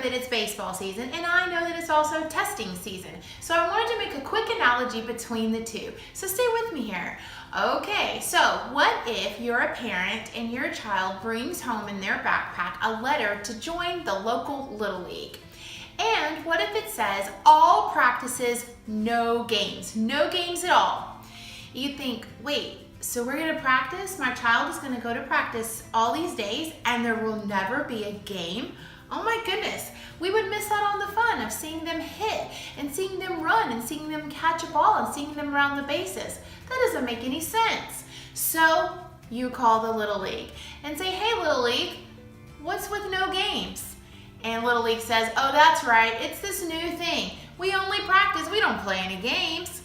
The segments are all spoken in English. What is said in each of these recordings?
that it's baseball season, and I know that it's also testing season. So I wanted to make a quick analogy between the two. So stay with me here. Okay, so what if you're a parent and your child brings home in their backpack a letter to join the local Little League? And what if it says all practices, no games at all? You think, wait, so we're gonna practice? My child is gonna go to practice all these days and there will never be a game? Oh my goodness, we would miss out on the fun of seeing them hit and seeing them run and seeing them catch a ball and seeing them around the bases. That doesn't make any sense. So you call the Little League and say, hey Little League, what's with no games? And Little League says, oh that's right, it's this new thing. We only practice, we don't play any games.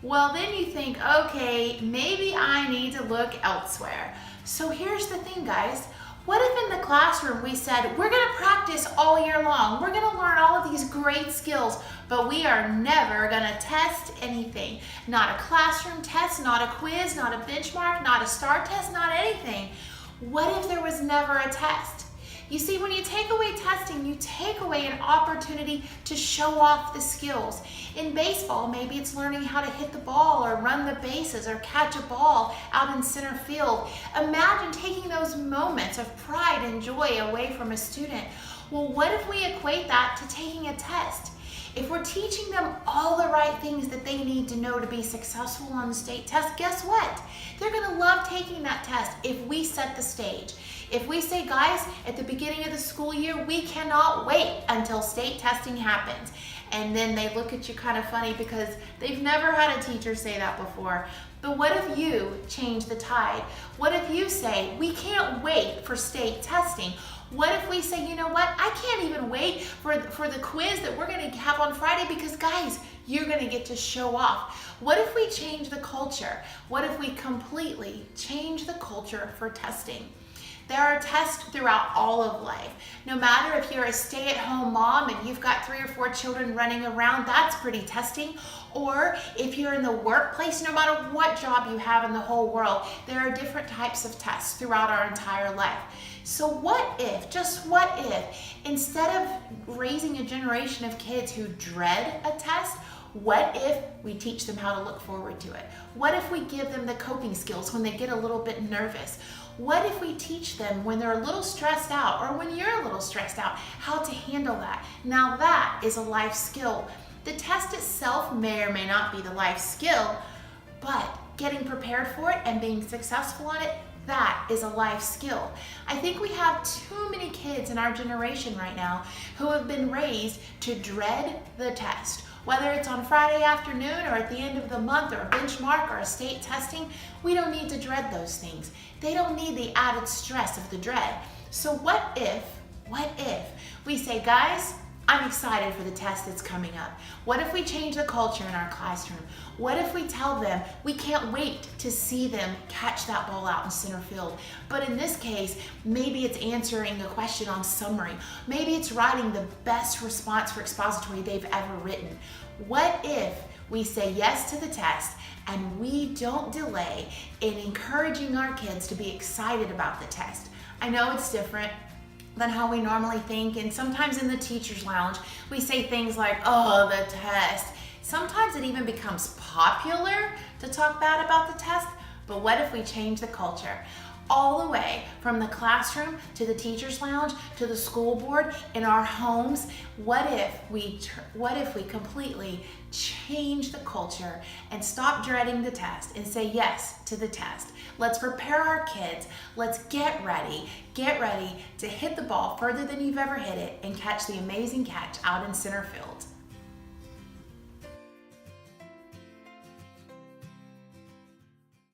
Well, then you think, okay, maybe I need to look elsewhere. So here's the thing, guys. What if in the classroom we said, we're gonna practice all year long. We're gonna learn all of these great skills, but we are never gonna test anything. Not a classroom test, not a quiz, not a benchmark, not a STAR test, not anything. What if there was never a test? You see, when you take away testing, you take away an opportunity to show off the skills. In baseball, maybe it's learning how to hit the ball or run the bases or catch a ball out in center field. Imagine taking those moments of pride and joy away from a student. Well, what if we equate that to taking a test? If we're teaching them all the right things that they need to know to be successful on the state test, guess what? They're gonna love taking that test if we set the stage. If we say, guys, at the beginning of the school year, we cannot wait until state testing happens. And then they look at you kind of funny because they've never had a teacher say that before. But what if you change the tide? What if you say, we can't wait for state testing? What if we say, you know what, I can't even wait for the quiz that we're gonna have on Friday because guys, you're gonna get to show off. What if we change the culture? What if we completely change the culture for testing? There are tests throughout all of life. No matter if you're a stay-at-home mom and you've got 3 or 4 children running around, that's pretty testing. Or if you're in the workplace, no matter what job you have in the whole world, there are different types of tests throughout our entire life. So what if, just what if, instead of raising a generation of kids who dread a test, what if we teach them how to look forward to it? What if we give them the coping skills when they get a little bit nervous? What if we teach them when they're a little stressed out or when you're a little stressed out, how to handle that? Now that is a life skill. The test itself may or may not be the life skill, but getting prepared for it and being successful on it, that is a life skill. I think we have too many kids in our generation right now who have been raised to dread the test. Whether it's on Friday afternoon or at the end of the month or a benchmark or a state testing, we don't need to dread those things. They don't need the added stress of the dread. So what if we say, guys, I'm excited for the test that's coming up. What if we change the culture in our classroom? What if we tell them we can't wait to see them catch that ball out in center field? But in this case, maybe it's answering a question on summary. Maybe it's writing the best response for expository they've ever written. What if we say yes to the test and we don't delay in encouraging our kids to be excited about the test? I know it's different than how we normally think, and sometimes in the teacher's lounge we say things like, oh, the test. Sometimes it even becomes popular to talk bad about the test, but what if we change the culture? All the way from the classroom to the teacher's lounge to the school board in our homes. What if we completely change the culture and stop dreading the test and say yes to the test? Let's prepare our kids. Let's get ready to hit the ball further than you've ever hit it and catch the amazing catch out in center field.